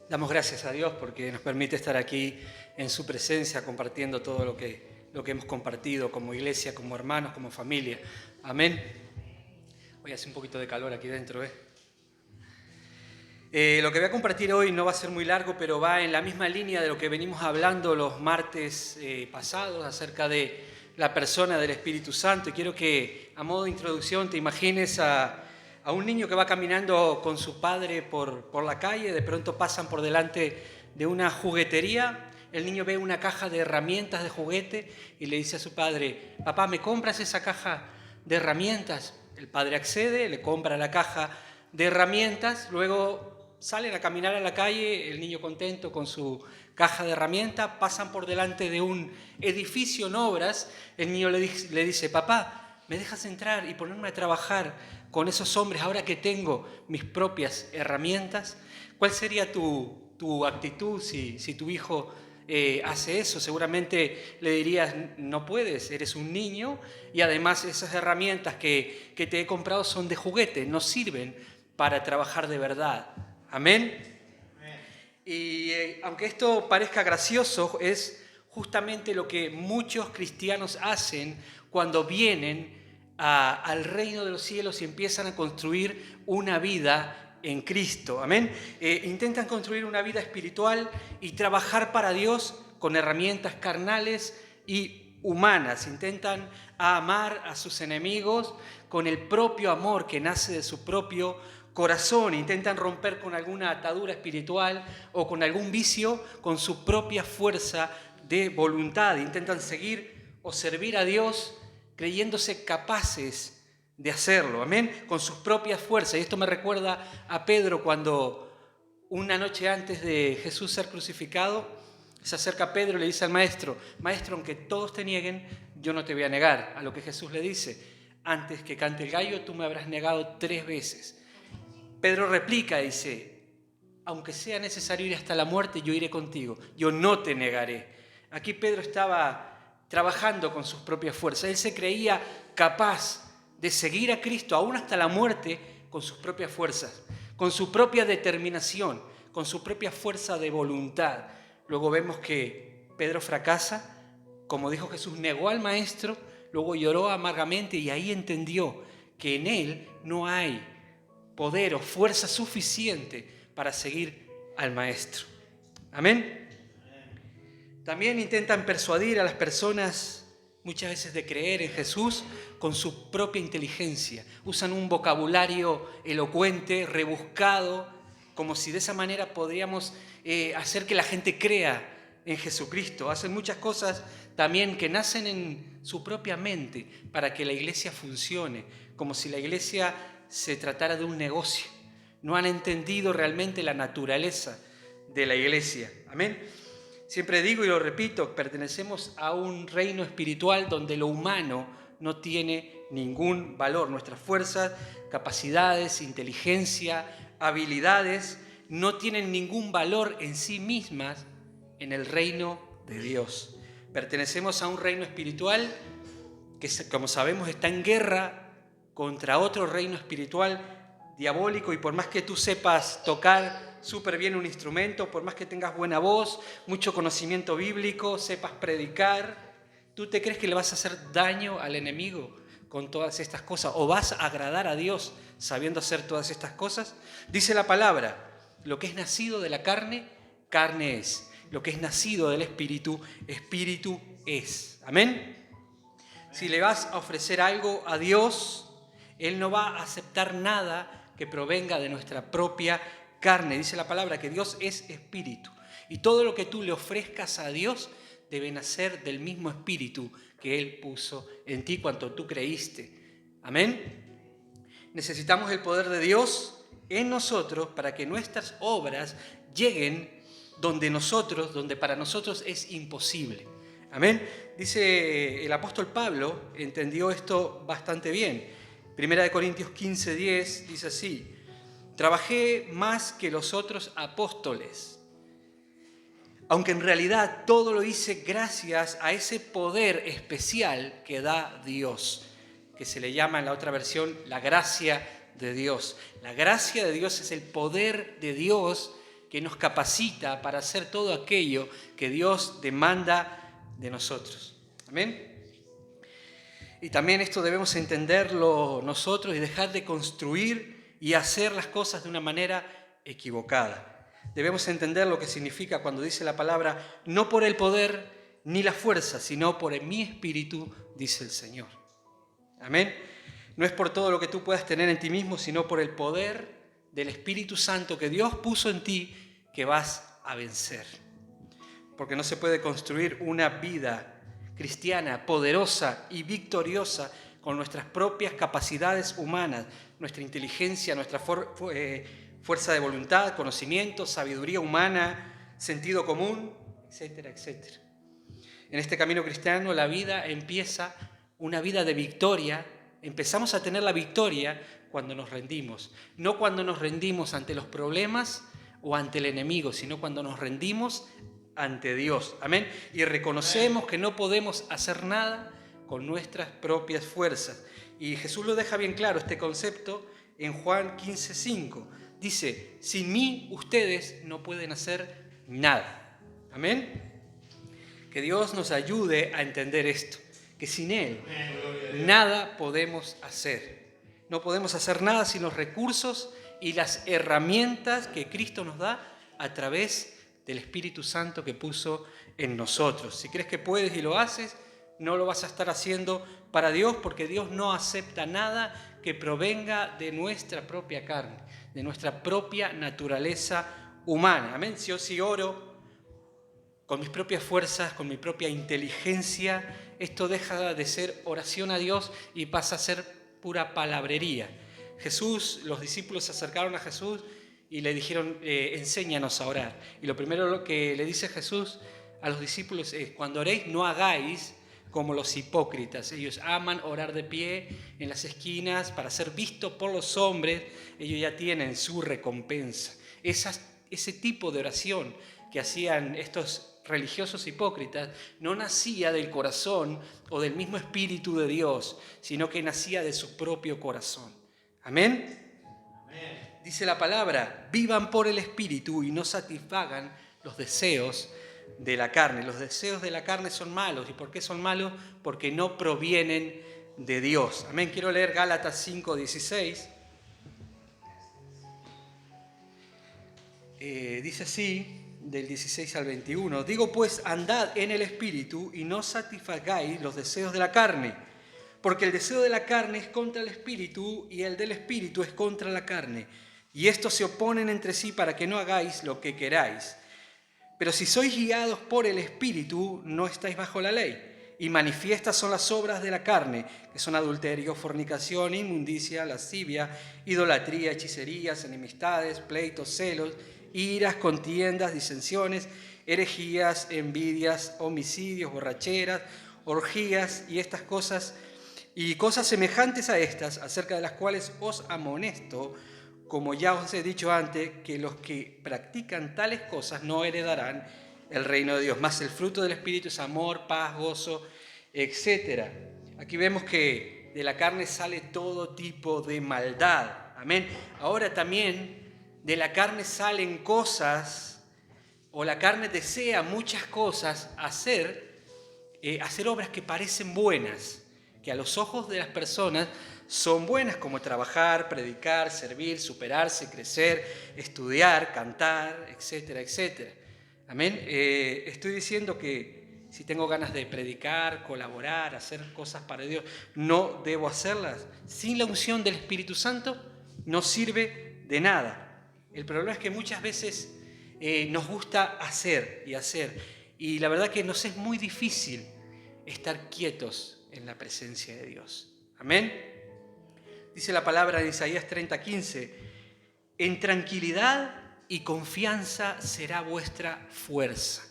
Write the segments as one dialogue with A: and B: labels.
A: Damos gracias a Dios porque nos permite estar aquí en su presencia compartiendo todo lo que hemos compartido como iglesia, como hermanos, como familia. Amén. Hoy hace un poquito de calor aquí dentro, Lo que voy a compartir hoy no va a ser muy largo, pero va en la misma línea de lo que venimos hablando los martes pasados acerca de la persona del Espíritu Santo. Y quiero que, a modo de introducción, te imagines a un niño que va caminando con su padre por la calle. De pronto pasan por delante de una juguetería. El niño ve una caja de herramientas de juguete y le dice a su padre: papá, ¿me compras esa caja de herramientas? El padre accede, le compra la caja de herramientas. Luego salen a caminar a la calle, el niño contento con su caja de herramientas. Pasan por delante de un edificio en obras. El niño le dice: papá, ¿me dejas entrar y ponerme a trabajar con esos hombres ahora que tengo mis propias herramientas? ¿Cuál sería tu actitud si tu hijo hace eso? Seguramente le dirías: no puedes, eres un niño y además esas herramientas que te he comprado son de juguete, no sirven para trabajar de verdad. Amén. Y aunque esto parezca gracioso, es justamente lo que muchos cristianos hacen cuando vienen al reino de los cielos y empiezan a construir una vida en Cristo. Amén. Intentan construir una vida espiritual y trabajar para Dios con herramientas carnales y humanas. Intentan amar a sus enemigos con el propio amor que nace de su propio corazón. Intentan romper con alguna atadura espiritual o con algún vicio con su propia fuerza de voluntad. Intentan seguir o servir a Dios creyéndose capaces de hacerlo, amén, con sus propias fuerzas. Y esto me recuerda a Pedro cuando una noche antes de Jesús ser crucificado, se acerca a Pedro y le dice al maestro: maestro, aunque todos te nieguen, yo no te voy a negar. A lo que Jesús le dice: antes que cante el gallo, tú me habrás negado 3 veces. Pedro replica, dice: aunque sea necesario ir hasta la muerte, yo iré contigo, yo no te negaré. Aquí Pedro estaba trabajando con sus propias fuerzas. Él se creía capaz de seguir a Cristo aún hasta la muerte con sus propias fuerzas, con su propia determinación, con su propia fuerza de voluntad. Luego vemos que Pedro fracasa. Como dijo Jesús, negó al maestro, luego lloró amargamente y ahí entendió que en él no hay poder o fuerza suficiente para seguir al maestro. Amén. También intentan persuadir a las personas muchas veces de creer en Jesús con su propia inteligencia. Usan un vocabulario elocuente, rebuscado, como si de esa manera podríamos hacer que la gente crea en Jesucristo. Hacen muchas cosas también que nacen en su propia mente para que la iglesia funcione, como si la iglesia se tratara de un negocio. No han entendido realmente la naturaleza de la iglesia. Amén. Siempre digo y lo repito, pertenecemos a un reino espiritual donde lo humano no tiene ningún valor. Nuestras fuerzas, capacidades, inteligencia, habilidades no tienen ningún valor en sí mismas en el reino de Dios. Pertenecemos a un reino espiritual que, como sabemos, está en guerra contra otro reino espiritual diabólico, y por más que tú sepas tocar súper bien un instrumento, por más que tengas buena voz, mucho conocimiento bíblico, sepas predicar, ¿tú te crees que le vas a hacer daño al enemigo con todas estas cosas? ¿O vas a agradar a Dios sabiendo hacer todas estas cosas? Dice la palabra: lo que es nacido de la carne, carne es. Lo que es nacido del Espíritu, Espíritu es. Amén. Si le vas a ofrecer algo a Dios, Él no va a aceptar nada que provenga de nuestra propia carne. Dice la palabra que Dios es espíritu. Y todo lo que tú le ofrezcas a Dios debe nacer del mismo espíritu que Él puso en ti cuando tú creíste. Amén. Necesitamos el poder de Dios en nosotros para que nuestras obras lleguen donde para nosotros es imposible. Amén. Dice el apóstol Pablo, entendió esto bastante bien. Primera de Corintios 15:10 dice así: trabajé más que los otros apóstoles, aunque en realidad todo lo hice gracias a ese poder especial que da Dios, que se le llama en la otra versión la gracia de Dios. La gracia de Dios es el poder de Dios que nos capacita para hacer todo aquello que Dios demanda de nosotros. Amén. Y también esto debemos entenderlo nosotros y dejar de construir y hacer las cosas de una manera equivocada. Debemos entender lo que significa cuando dice la palabra, no por el poder ni la fuerza, sino por mi espíritu, dice el Señor. Amén. No es por todo lo que tú puedas tener en ti mismo, sino por el poder del Espíritu Santo que Dios puso en ti que vas a vencer. Porque no se puede construir una vida cristiana poderosa y victoriosa con nuestras propias capacidades humanas, nuestra inteligencia, nuestra fuerza de voluntad, conocimiento, sabiduría humana, sentido común, etcétera, etcétera. En este camino cristiano la vida empieza una vida de victoria. Empezamos a tener la victoria cuando nos rendimos. No cuando nos rendimos ante los problemas o ante el enemigo, sino cuando nos rendimos ante Dios. Amén. Y reconocemos que no podemos hacer nada con nuestras propias fuerzas. Y Jesús lo deja bien claro, este concepto, en Juan 15:5. Dice, sin mí ustedes no pueden hacer nada. Amén. Que Dios nos ayude a entender esto, que sin Él nada podemos hacer. No podemos hacer nada sin los recursos y las herramientas que Cristo nos da a través del Espíritu Santo que puso en nosotros. Si crees que puedes y lo haces, no lo vas a estar haciendo para Dios, porque Dios no acepta nada que provenga de nuestra propia carne, de nuestra propia naturaleza humana. Amén. Si yo sí oro con mis propias fuerzas, con mi propia inteligencia, esto deja de ser oración a Dios y pasa a ser pura palabrería. Los discípulos se acercaron a Jesús y le dijeron, enséñanos a orar. Y lo primero que le dice Jesús a los discípulos es, cuando oréis no hagáis como los hipócritas. Ellos aman orar de pie en las esquinas para ser vistos por los hombres. Ellos ya tienen su recompensa. Ese tipo de oración que hacían estos religiosos hipócritas no nacía del corazón o del mismo Espíritu de Dios, sino que nacía de su propio corazón. Amén. Amén. Dice la palabra, vivan por el Espíritu y no satisfagan los deseos de la carne. Los deseos de la carne son malos. ¿Y por qué son malos? Porque no provienen de Dios. Amén. Quiero leer Gálatas 5:16. Dice así, del 16 al 21. Digo pues, andad en el Espíritu y no satisfagáis los deseos de la carne, porque el deseo de la carne es contra el Espíritu y el del Espíritu es contra la carne. Y estos se oponen entre sí para que no hagáis lo que queráis. Pero si sois guiados por el Espíritu, no estáis bajo la ley. Y manifiestas son las obras de la carne, que son adulterio, fornicación, inmundicia, lascivia, idolatría, hechicerías, enemistades, pleitos, celos, iras, contiendas, disensiones, herejías, envidias, homicidios, borracheras, orgías y estas cosas, y cosas semejantes a estas, acerca de las cuales os amonesto, como ya os he dicho antes, que los que practican tales cosas no heredarán el reino de Dios. Más el fruto del Espíritu es amor, paz, gozo, etc. Aquí vemos que de la carne sale todo tipo de maldad. Amén. Ahora también de la carne salen cosas, o la carne desea muchas cosas, hacer obras que parecen buenas, que a los ojos de las personas son buenas, como trabajar, predicar, servir, superarse, crecer, estudiar, cantar, etcétera, etcétera. Amén. Estoy diciendo que si tengo ganas de predicar, colaborar, hacer cosas para Dios, no debo hacerlas. Sin la unción del Espíritu Santo no sirve de nada. El problema es que muchas veces nos gusta hacer y hacer. Y la verdad que nos es muy difícil estar quietos en la presencia de Dios. Amén. Dice la palabra en Isaías 30:15, en tranquilidad y confianza será vuestra fuerza.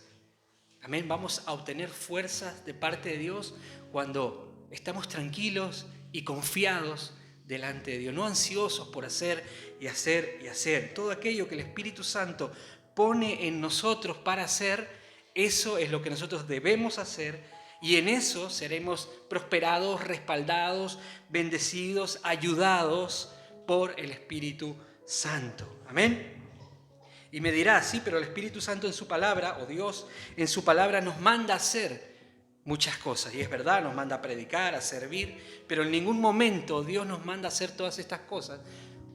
A: Amén. Vamos a obtener fuerzas de parte de Dios cuando estamos tranquilos y confiados delante de Dios, no ansiosos por hacer y hacer y hacer. Todo aquello que el Espíritu Santo pone en nosotros para hacer, eso es lo que nosotros debemos hacer. Y en eso seremos prosperados, respaldados, bendecidos, ayudados por el Espíritu Santo. Amén. Y me dirás, sí, pero el Espíritu Santo en su palabra, o Dios en su palabra, nos manda a hacer muchas cosas. Y es verdad, nos manda a predicar, a servir, pero en ningún momento Dios nos manda a hacer todas estas cosas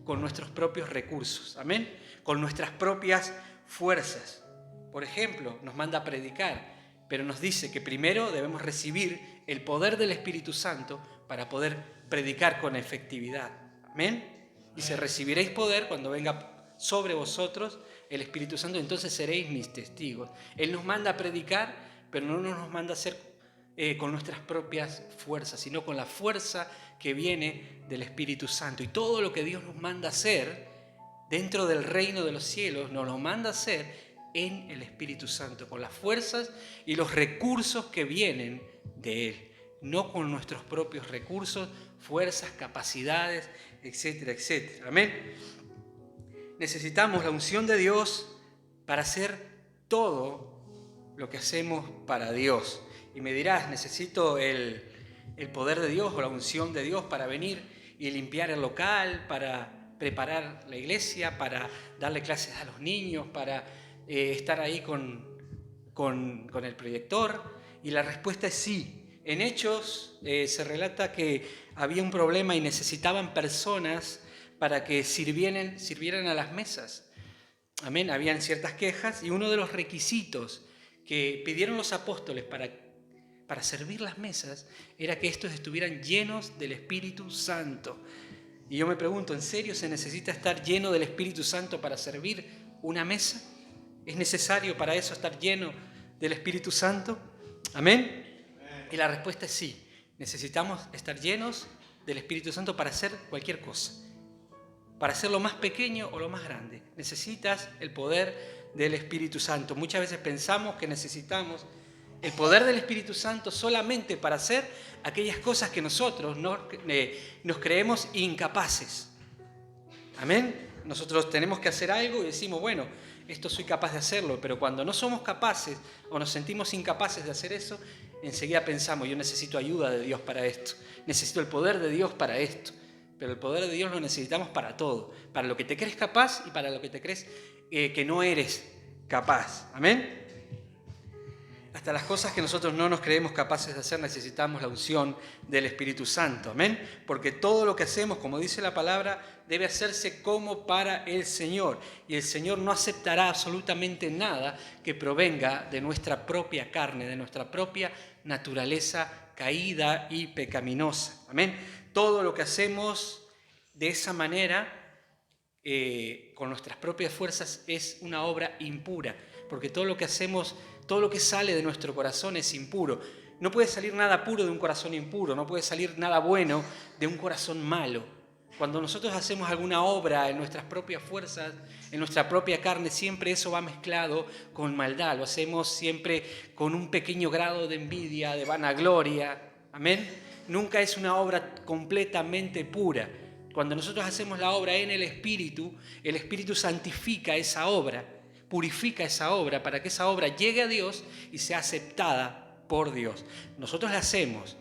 A: con nuestros propios recursos. Amén. Con nuestras propias fuerzas. Por ejemplo, nos manda a predicar, pero nos dice que primero debemos recibir el poder del Espíritu Santo para poder predicar con efectividad. Amén. Dice, recibiréis poder cuando venga sobre vosotros el Espíritu Santo, entonces seréis mis testigos. Él nos manda a predicar, pero no nos manda a hacer con nuestras propias fuerzas, sino con la fuerza que viene del Espíritu Santo. Y todo lo que Dios nos manda a hacer dentro del reino de los cielos, nos lo manda a hacer en el Espíritu Santo, con las fuerzas y los recursos que vienen de Él, no con nuestros propios recursos, fuerzas, capacidades, etcétera, etcétera. Amén. Necesitamos la unción de Dios para hacer todo lo que hacemos para Dios. Y me dirás, necesito el poder de Dios o la unción de Dios para venir y limpiar el local, para preparar la iglesia, para darle clases a los niños, para estar ahí con el proyector. Y la respuesta es sí. En Hechos se relata que había un problema y necesitaban personas para que sirvieran a las mesas. Amén. Habían ciertas quejas y uno de los requisitos que pidieron los apóstoles para servir las mesas era que estos estuvieran llenos del Espíritu Santo. Y yo me pregunto, ¿en serio se necesita estar lleno del Espíritu Santo para servir una mesa? ¿Es necesario para eso estar lleno del Espíritu Santo? Amén. Y la respuesta es sí. Necesitamos estar llenos del Espíritu Santo para hacer cualquier cosa. Para hacer lo más pequeño o lo más grande. Necesitas el poder del Espíritu Santo. Muchas veces pensamos que necesitamos el poder del Espíritu Santo solamente para hacer aquellas cosas que nosotros nos creemos incapaces. Amén. Nosotros tenemos que hacer algo y decimos, bueno, esto soy capaz de hacerlo, pero cuando no somos capaces o nos sentimos incapaces de hacer eso, enseguida pensamos, yo necesito ayuda de Dios para esto, necesito el poder de Dios para esto. Pero el poder de Dios lo necesitamos para todo, para lo que te crees capaz y para lo que te crees que no eres capaz. Amén. Hasta las cosas que nosotros no nos creemos capaces de hacer necesitamos la unción del Espíritu Santo. Amén. Porque todo lo que hacemos, como dice la palabra, debe hacerse como para el Señor. Y el Señor no aceptará absolutamente nada que provenga de nuestra propia carne, de nuestra propia naturaleza caída y pecaminosa. Amén. Todo lo que hacemos de esa manera, con nuestras propias fuerzas, es una obra impura. Porque todo lo que hacemos, todo lo que sale de nuestro corazón es impuro. No puede salir nada puro de un corazón impuro, no puede salir nada bueno de un corazón malo. Cuando nosotros hacemos alguna obra en nuestras propias fuerzas, en nuestra propia carne, siempre eso va mezclado con maldad. Lo hacemos siempre con un pequeño grado de envidia, de vanagloria. Amén. Nunca es una obra completamente pura. Cuando nosotros hacemos la obra en el Espíritu santifica esa obra, purifica esa obra para que esa obra llegue a Dios y sea aceptada por Dios. Nosotros la hacemos,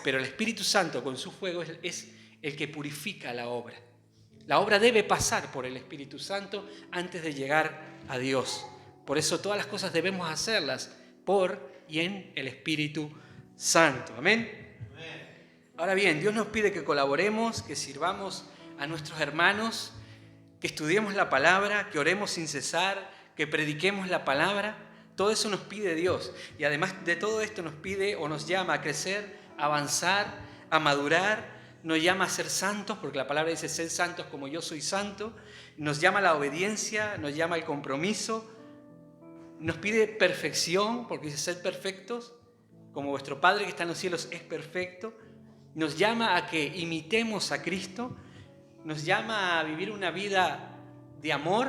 A: pero el Espíritu Santo con su fuego es el que purifica la obra. La obra debe pasar por el Espíritu Santo antes de llegar a Dios. Por eso todas las cosas debemos hacerlas por y en el Espíritu Santo. Amén. Ahora bien, Dios nos pide que colaboremos, que sirvamos a nuestros hermanos, que estudiemos la palabra, que oremos sin cesar, que prediquemos la palabra. Todo eso nos pide Dios. Y además de todo esto nos pide o nos llama a crecer, a avanzar, a madurar. Nos llama a ser santos, porque la palabra dice, sed santos como yo soy santo. Nos llama a la obediencia, nos llama al compromiso. Nos pide perfección, porque dice, sed perfectos, como vuestro Padre que está en los cielos es perfecto. Nos llama a que imitemos a Cristo. Nos llama a vivir una vida de amor.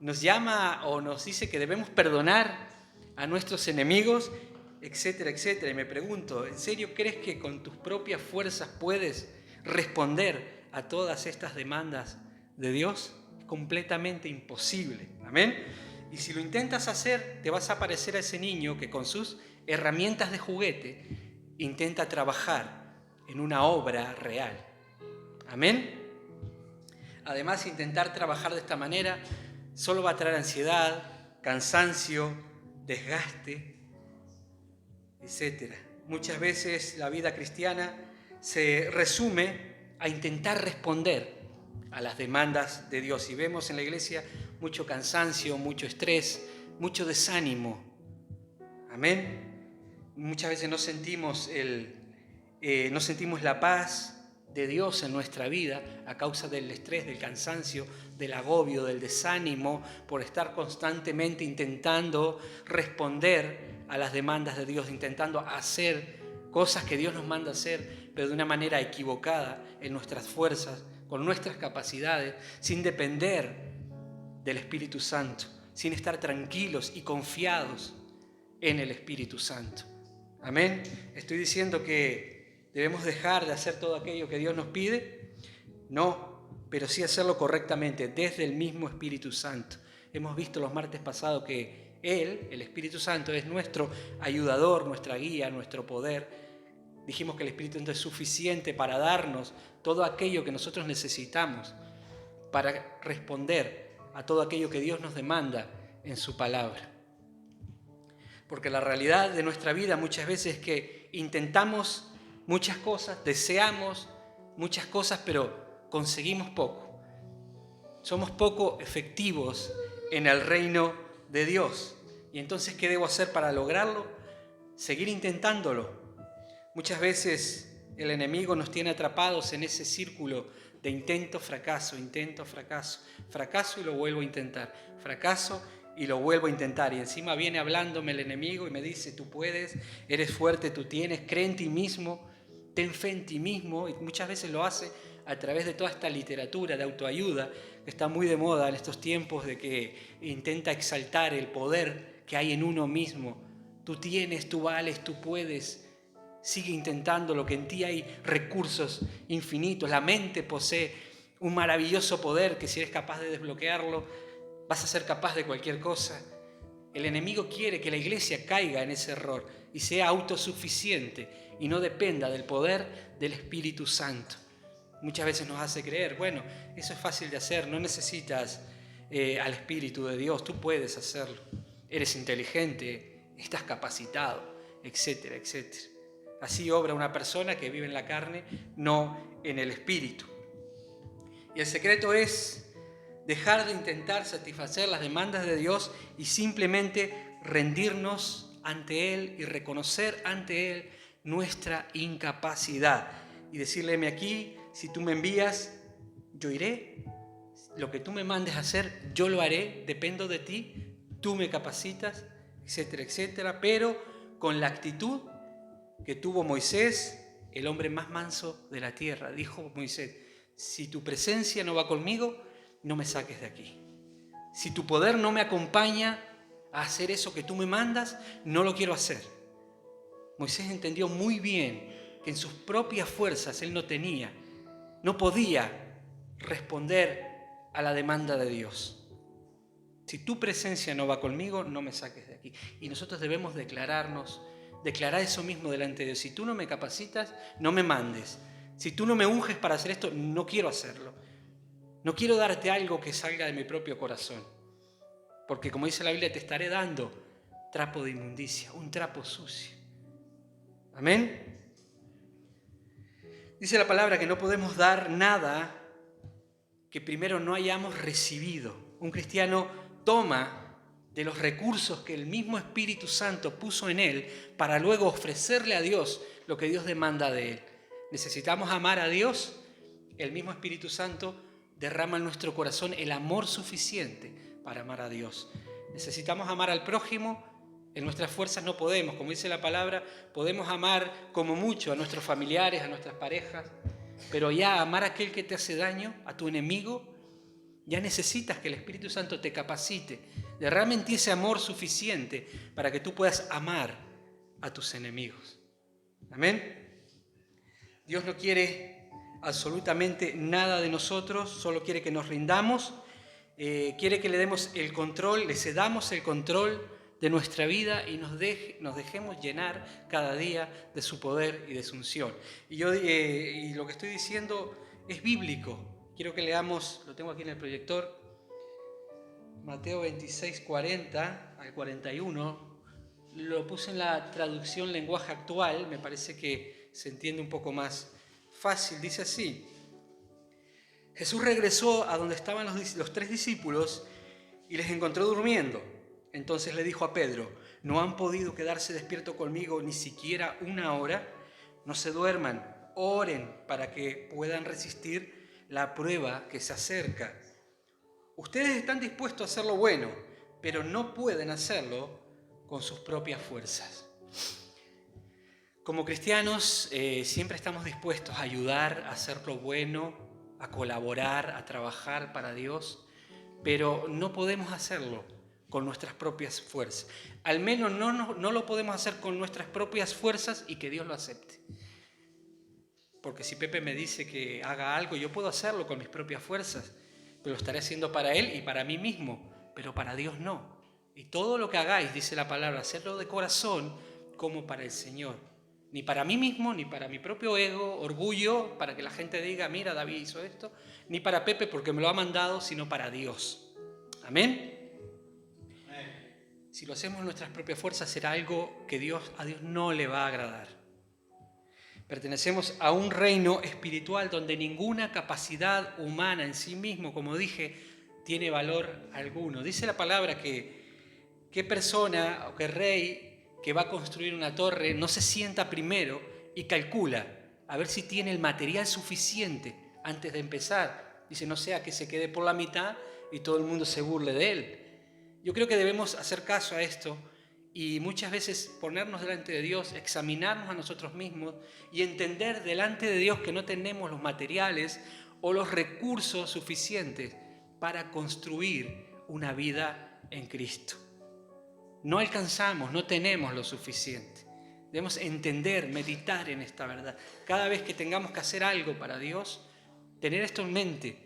A: Nos llama o nos dice que debemos perdonar a nuestros enemigos, etcétera, etcétera. Y me pregunto, ¿en serio crees que con tus propias fuerzas puedes responder a todas estas demandas de Dios? Es completamente imposible. Amén. Y si lo intentas hacer, te vas a parecer a ese niño que con sus herramientas de juguete intenta trabajar en una obra real. Amén. Además, intentar trabajar de esta manera solo va a traer ansiedad, cansancio, desgaste, etc. Muchas veces la vida cristiana se resume a intentar responder a las demandas de Dios. Y vemos en la iglesia mucho cansancio, mucho estrés, mucho desánimo. Amén. Muchas veces no sentimos la paz de Dios en nuestra vida a causa del estrés, del cansancio, del agobio, del desánimo, por estar constantemente intentando responder a las demandas de Dios, intentando hacer cosas que Dios nos manda hacer, pero de una manera equivocada, en nuestras fuerzas, con nuestras capacidades, sin depender del Espíritu Santo, sin estar tranquilos y confiados en el Espíritu Santo. Amén. Estoy diciendo que debemos dejar de hacer todo aquello que Dios nos pide. No, pero sí hacerlo correctamente, desde el mismo Espíritu Santo. Hemos visto los martes pasados que Él, el Espíritu Santo, es nuestro ayudador, nuestra guía, nuestro poder. Dijimos que el Espíritu Santo es suficiente para darnos todo aquello que nosotros necesitamos para responder a todo aquello que Dios nos demanda en su palabra. Porque la realidad de nuestra vida muchas veces es que intentamos muchas cosas, deseamos muchas cosas, pero conseguimos poco. Somos poco efectivos en el reino de Dios. Y entonces, ¿qué debo hacer para lograrlo? Seguir intentándolo. Muchas veces el enemigo nos tiene atrapados en ese círculo de intento, fracaso, fracaso y lo vuelvo a intentar, fracaso y lo vuelvo a intentar. Y encima viene hablándome el enemigo y me dice: tú puedes, eres fuerte, tú tienes, cree en ti mismo, ten fe en ti mismo. Y muchas veces lo hace a través de toda esta literatura de autoayuda que está muy de moda en estos tiempos, de que intenta exaltar el poder que hay en uno mismo. Tú tienes, tú vales, tú puedes. Sigue intentándolo, que en ti hay recursos infinitos. La mente posee un maravilloso poder que si eres capaz de desbloquearlo, vas a ser capaz de cualquier cosa. El enemigo quiere que la iglesia caiga en ese error y sea autosuficiente y no dependa del poder del Espíritu Santo. Muchas veces nos hace creer, bueno, eso es fácil de hacer, no necesitas al Espíritu de Dios, tú puedes hacerlo. Eres inteligente, estás capacitado, etcétera, etcétera. Así obra una persona que vive en la carne, no en el Espíritu. Y el secreto es dejar de intentar satisfacer las demandas de Dios y simplemente rendirnos ante Él y reconocer ante Él nuestra incapacidad. Y decirle: heme aquí, si tú me envías, yo iré. Lo que tú me mandes a hacer, yo lo haré, dependo de ti, tú me capacitas, etcétera, etcétera. Pero con la actitud que tuvo Moisés, el hombre más manso de la tierra. Dijo Moisés: si tu presencia no va conmigo, no me saques de aquí. Si tu poder no me acompaña a hacer eso que tú me mandas, no lo quiero hacer. Moisés entendió muy bien que en sus propias fuerzas él no podía responder a la demanda de Dios. Si tu presencia no va conmigo, no me saques de aquí. Y nosotros debemos declarar eso mismo delante de Dios. Si tú no me capacitas, no me mandes. Si tú no me unges para hacer esto, no quiero hacerlo. No quiero darte algo que salga de mi propio corazón. Porque como dice la Biblia, te estaré dando trapo de inmundicia, un trapo sucio. Amén. Dice la palabra que no podemos dar nada que primero no hayamos recibido. Un cristiano toma de los recursos que el mismo Espíritu Santo puso en él para luego ofrecerle a Dios lo que Dios demanda de él. Necesitamos amar a Dios. El mismo Espíritu Santo derrama en nuestro corazón el amor suficiente para amar a Dios. Necesitamos amar al prójimo. En nuestras fuerzas no podemos, como dice la palabra, podemos amar como mucho a nuestros familiares, a nuestras parejas, pero ya amar a aquel que te hace daño, a tu enemigo, ya necesitas que el Espíritu Santo te capacite, derrame en ti ese amor suficiente para que tú puedas amar a tus enemigos. Amén. Dios no quiere absolutamente nada de nosotros, solo quiere que nos rindamos, quiere que le demos el control, le cedamos el control de nuestra vida y nos dejemos llenar cada día de su poder y de su unción. Y lo que estoy diciendo es bíblico. Quiero que leamos, lo tengo aquí en el proyector, Mateo 26, 40 al 41. Lo puse en la traducción lenguaje actual, me parece que se entiende un poco más fácil. Dice así: Jesús regresó a donde estaban los 3 discípulos y les encontró durmiendo. Entonces le dijo a Pedro: ¿no han podido quedarse despiertos conmigo ni siquiera una hora? No se duerman, oren para que puedan resistir la prueba que se acerca. Ustedes están dispuestos a hacer lo bueno, pero no pueden hacerlo con sus propias fuerzas. Como cristianos siempre estamos dispuestos a ayudar, a hacer lo bueno, a colaborar, a trabajar para Dios, pero no podemos hacerlo con nuestras propias fuerzas. Al menos no lo podemos hacer con nuestras propias fuerzas y que Dios lo acepte. Porque si Pepe me dice que haga algo, yo puedo hacerlo con mis propias fuerzas, pero lo estaré haciendo para Él y para mí mismo, pero para Dios no. Y todo lo que hagáis, dice la palabra, hacerlo de corazón como para el Señor. Ni para mí mismo, ni para mi propio ego, orgullo, para que la gente diga, mira, David hizo esto, ni para Pepe porque me lo ha mandado, sino para Dios. Amén. Si lo hacemos en nuestras propias fuerzas, será algo que a Dios no le va a agradar. Pertenecemos a un reino espiritual donde ninguna capacidad humana en sí mismo, como dije, tiene valor alguno. Dice la palabra que qué persona o qué rey que va a construir una torre no se sienta primero y calcula a ver si tiene el material suficiente antes de empezar. Dice, no sea que se quede por la mitad y todo el mundo se burle de él. Yo creo que debemos hacer caso a esto y muchas veces ponernos delante de Dios, examinarnos a nosotros mismos y entender delante de Dios que no tenemos los materiales o los recursos suficientes para construir una vida en Cristo. No alcanzamos, no tenemos lo suficiente. Debemos entender, meditar en esta verdad. Cada vez que tengamos que hacer algo para Dios, tener esto en mente,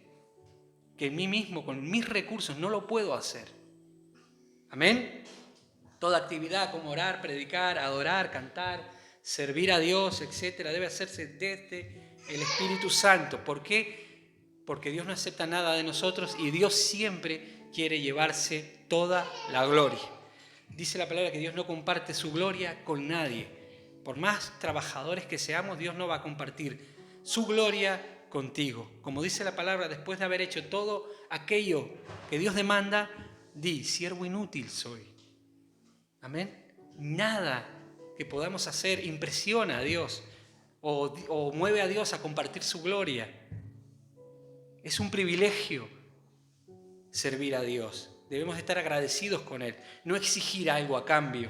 A: que en mí mismo, con mis recursos, no lo puedo hacer. Amén. Toda actividad como orar, predicar, adorar, cantar, servir a Dios, etcétera, debe hacerse desde el Espíritu Santo. ¿Por qué? Porque Dios no acepta nada de nosotros y Dios siempre quiere llevarse toda la gloria. Dice la palabra que Dios no comparte su gloria con nadie. Por más trabajadores que seamos, Dios no va a compartir su gloria contigo. Como dice la palabra, después de haber hecho todo aquello que Dios demanda, di, siervo inútil soy. Amén. Nada que podamos hacer impresiona a Dios o mueve a Dios a compartir su gloria. Es un privilegio servir a Dios. Debemos estar agradecidos con Él, no exigir algo a cambio.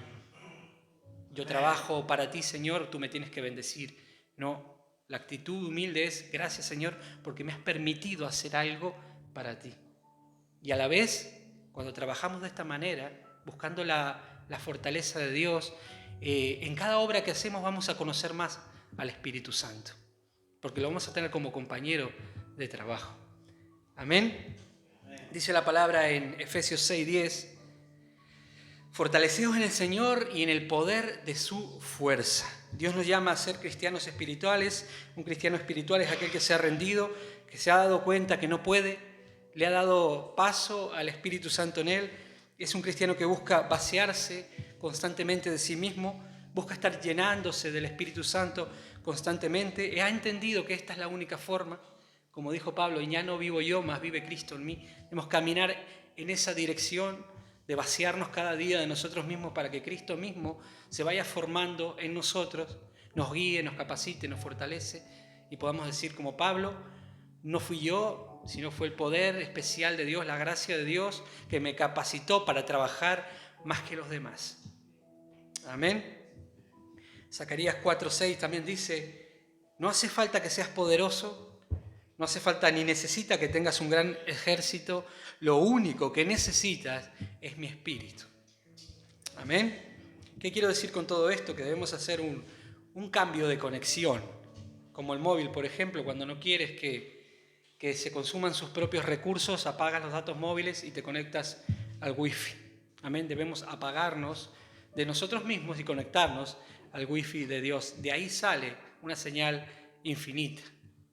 A: Yo trabajo para ti, Señor, tú me tienes que bendecir. No, la actitud humilde es, gracias, Señor, porque me has permitido hacer algo para ti. Y a la vez, cuando trabajamos de esta manera, buscando la fortaleza de Dios, en cada obra que hacemos vamos a conocer más al Espíritu Santo, porque lo vamos a tener como compañero de trabajo. Amén. Dice la palabra en Efesios 6:10, fortaleceos en el Señor y en el poder de su fuerza. Dios nos llama a ser cristianos espirituales. Un cristiano espiritual es aquel que se ha rendido, que se ha dado cuenta que no puede, le ha dado paso al Espíritu Santo en él. Es un cristiano que busca vaciarse constantemente de sí mismo, busca estar llenándose del Espíritu Santo constantemente. Ha entendido que esta es la única forma. Como dijo Pablo, ya no vivo yo, más vive Cristo en mí. Debemos caminar en esa dirección de vaciarnos cada día de nosotros mismos para que Cristo mismo se vaya formando en nosotros, nos guíe, nos capacite, nos fortalece y podamos decir como Pablo, no fui yo, sino fue el poder especial de Dios, la gracia de Dios que me capacitó para trabajar más que los demás. Amén. Zacarías 4:6 también dice, no hace falta que seas poderoso, no hace falta ni necesita que tengas un gran ejército, lo único que necesitas es mi espíritu. Amén. ¿Qué quiero decir con todo esto? Que debemos hacer un cambio de conexión, como el móvil, por ejemplo, cuando no quieres que se consuman sus propios recursos, apagas los datos móviles y te conectas al wifi. Amén. Debemos apagarnos de nosotros mismos y conectarnos al wifi de Dios. De ahí sale una señal infinita.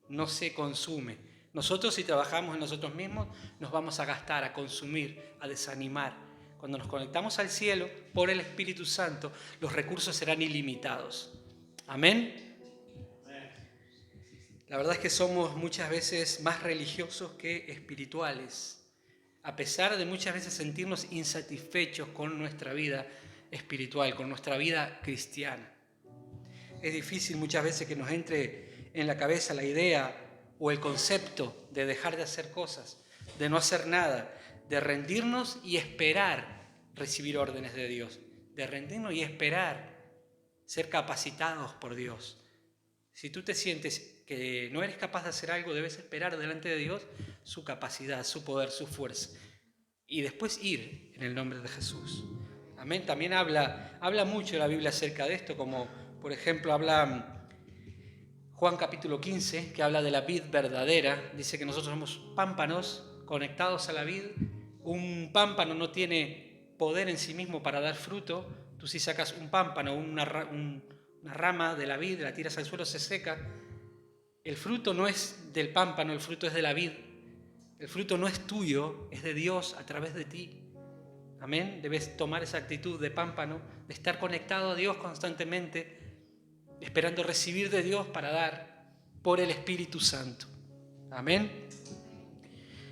A: No se consume, Nosotros, si trabajamos en nosotros mismos, nos vamos a gastar, a consumir, a desanimar. Cuando nos conectamos al cielo por el Espíritu Santo, los recursos serán ilimitados. Amén. La verdad es que somos muchas veces más religiosos que espirituales, a pesar de muchas veces sentirnos insatisfechos con nuestra vida espiritual, con nuestra vida cristiana. Es difícil muchas veces que nos entre en la cabeza la idea o el concepto de dejar de hacer cosas, de no hacer nada, de rendirnos y esperar recibir órdenes de Dios, de rendirnos y esperar ser capacitados por Dios. Si tú te sientes que no eres capaz de hacer algo, debes esperar delante de Dios su capacidad, su poder, su fuerza. Y después ir en el nombre de Jesús. Amén. También habla mucho la Biblia acerca de esto, como por ejemplo habla Juan capítulo 15, que habla de la vid verdadera. Dice que nosotros somos pámpanos conectados a la vid. Un pámpano no tiene poder en sí mismo para dar fruto. Tú si sacas un pámpano, una rama de la vid, la tiras al suelo, se seca. El fruto no es del pámpano, el fruto es de la vid. El fruto no es tuyo, es de Dios a través de ti. Amén. Debes tomar esa actitud de pámpano, de estar conectado a Dios constantemente, esperando recibir de Dios para dar por el Espíritu Santo. Amén.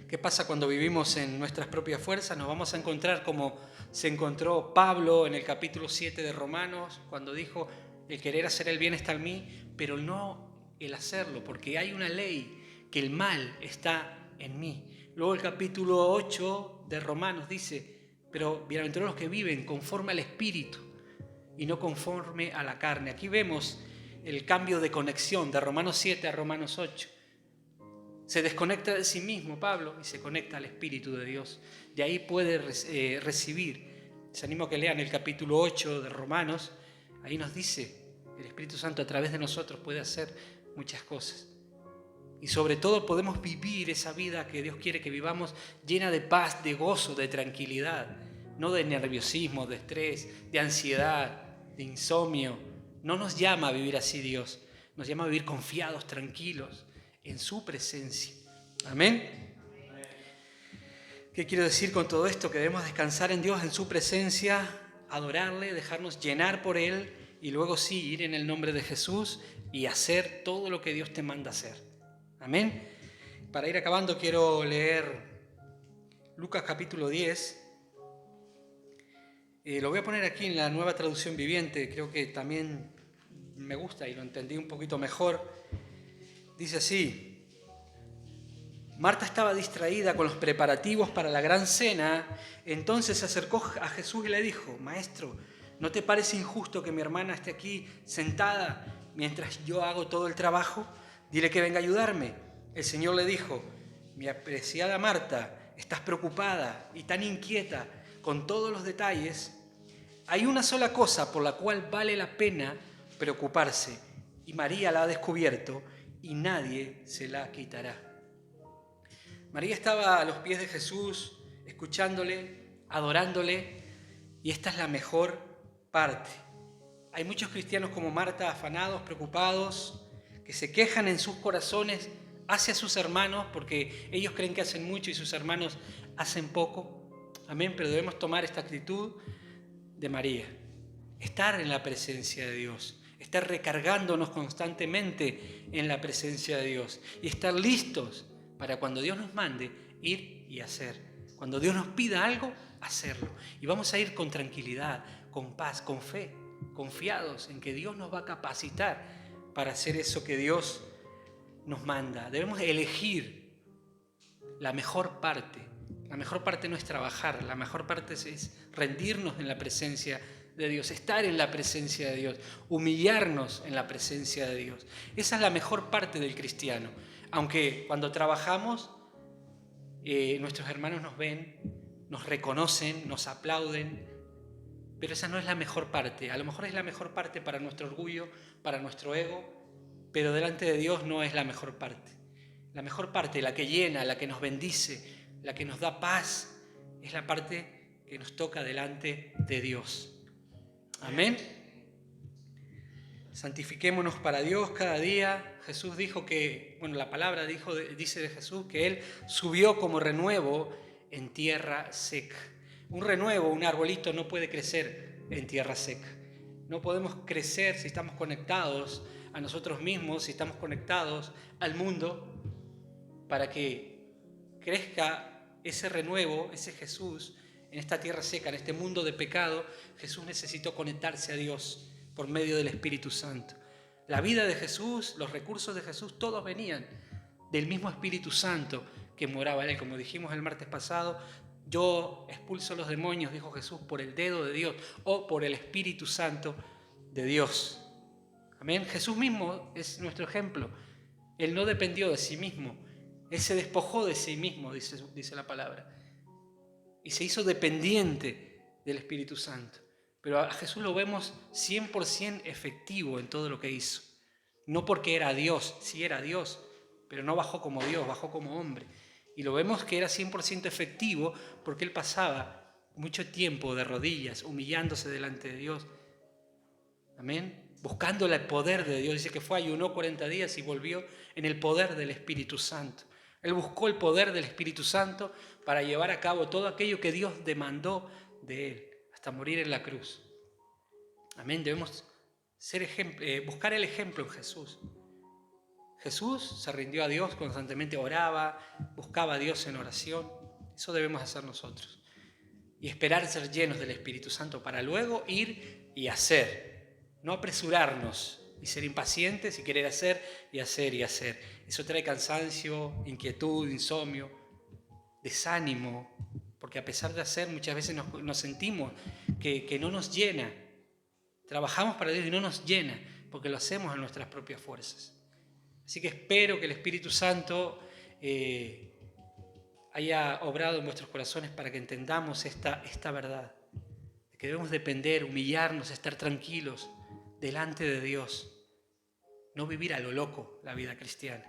A: ¿Qué pasa cuando vivimos en nuestras propias fuerzas? Nos vamos a encontrar como se encontró Pablo en el capítulo 7 de Romanos, cuando dijo: el querer hacer el bien está en mí, pero no el hacerlo, porque hay una ley, que el mal está en mí. Luego el capítulo 8 de Romanos dice: pero bienaventurados los que viven conforme al Espíritu y no conforme a la carne. Aquí vemos el cambio de conexión de Romanos 7 a Romanos 8. Se desconecta de sí mismo Pablo y se conecta al Espíritu de Dios. De ahí puede recibir. Les animo a que lean el capítulo 8 de Romanos. Ahí nos dice: el Espíritu Santo a través de nosotros puede hacer muchas cosas. Y sobre todo podemos vivir esa vida que Dios quiere que vivamos, llena de paz, de gozo, de tranquilidad. No de nerviosismo, de estrés, de ansiedad, de insomnio. No nos llama a vivir así Dios. Nos llama a vivir confiados, tranquilos, en su presencia. Amén. ¿Qué quiero decir con todo esto? Que debemos descansar en Dios, en su presencia, adorarle, dejarnos llenar por Él y luego sí ir en el nombre de Jesús y hacer todo lo que Dios te manda hacer. Amén. Para ir acabando quiero leer Lucas capítulo 10. Lo voy a poner aquí en la Nueva Traducción Viviente. Creo que también me gusta y lo entendí un poquito mejor. Dice así: Marta estaba distraída con los preparativos para la gran cena. Entonces se acercó a Jesús y le dijo: Maestro, ¿no te parece injusto que mi hermana esté aquí sentada mientras yo hago todo el trabajo? Dile que venga a ayudarme. El Señor le dijo: Mi apreciada Marta, estás preocupada y tan inquieta con todos los detalles. Hay una sola cosa por la cual vale la pena preocuparse, y María la ha descubierto y nadie se la quitará. María estaba a los pies de Jesús, escuchándole, adorándole, y esta es la mejor parte. Hay muchos cristianos como Marta, afanados, preocupados, que se quejan en sus corazones hacia sus hermanos porque ellos creen que hacen mucho y sus hermanos hacen poco. Amén, pero debemos tomar esta actitud de María. Estar en la presencia de Dios, estar recargándonos constantemente en la presencia de Dios y estar listos para cuando Dios nos mande ir y hacer. Cuando Dios nos pida algo, hacerlo. Y vamos a ir con tranquilidad, con paz, con fe, confiados en que Dios nos va a capacitar para hacer eso que Dios nos manda. Debemos elegir la mejor parte. La mejor parte no es trabajar, la mejor parte es rendirnos en la presencia de Dios, estar en la presencia de Dios, humillarnos en la presencia de Dios. Esa es la mejor parte del cristiano. Aunque cuando trabajamos, nuestros hermanos nos ven, nos reconocen, nos aplauden, pero esa no es la mejor parte. A lo mejor es la mejor parte para nuestro orgullo, para nuestro ego, pero delante de Dios no es la mejor parte. La mejor parte, la que llena, la que nos bendice, la que nos da paz, es la parte que nos toca delante de Dios. Amén. Santifiquémonos para Dios cada día. Jesús dijo que, bueno, la palabra dice de Jesús que Él subió como renuevo en tierra seca. Un renuevo, un arbolito no puede crecer en tierra seca. No podemos crecer si estamos conectados a nosotros mismos, si estamos conectados al mundo, para que crezca ese renuevo, ese Jesús, en esta tierra seca, en este mundo de pecado. Jesús necesitó conectarse a Dios por medio del Espíritu Santo. La vida de Jesús, los recursos de Jesús, todos venían del mismo Espíritu Santo que moraba en Él. Como dijimos el martes pasado, yo expulso los demonios, dijo Jesús, por el dedo de Dios o por el Espíritu Santo de Dios. Amén. Jesús mismo es nuestro ejemplo. Él no dependió de sí mismo. Él se despojó de sí mismo, dice la palabra. Y se hizo dependiente del Espíritu Santo. Pero a Jesús lo vemos 100% efectivo en todo lo que hizo. No porque era Dios, sí era Dios, pero no bajó como Dios, bajó como hombre. Y lo vemos que era 100% efectivo porque Él pasaba mucho tiempo de rodillas, humillándose delante de Dios. Amén. Buscando el poder de Dios. Dice que ayunó 40 días y volvió en el poder del Espíritu Santo. Él buscó el poder del Espíritu Santo para llevar a cabo todo aquello que Dios demandó de Él, hasta morir en la cruz. Amén. Debemos buscar el ejemplo en Jesús. Jesús se rindió a Dios constantemente, oraba, buscaba a Dios en oración. Eso debemos hacer nosotros. Y esperar ser llenos del Espíritu Santo para luego ir y hacer. No apresurarnos y ser impacientes y querer hacer y hacer y hacer. Eso trae cansancio, inquietud, insomnio, desánimo, porque a pesar de hacer muchas veces nos sentimos que no nos llena. Trabajamos para Dios y no nos llena porque lo hacemos en nuestras propias fuerzas. Así que espero que el Espíritu Santo haya obrado en vuestros corazones para que entendamos esta verdad, de que debemos depender, humillarnos, estar tranquilos delante de Dios, no vivir a lo loco la vida cristiana,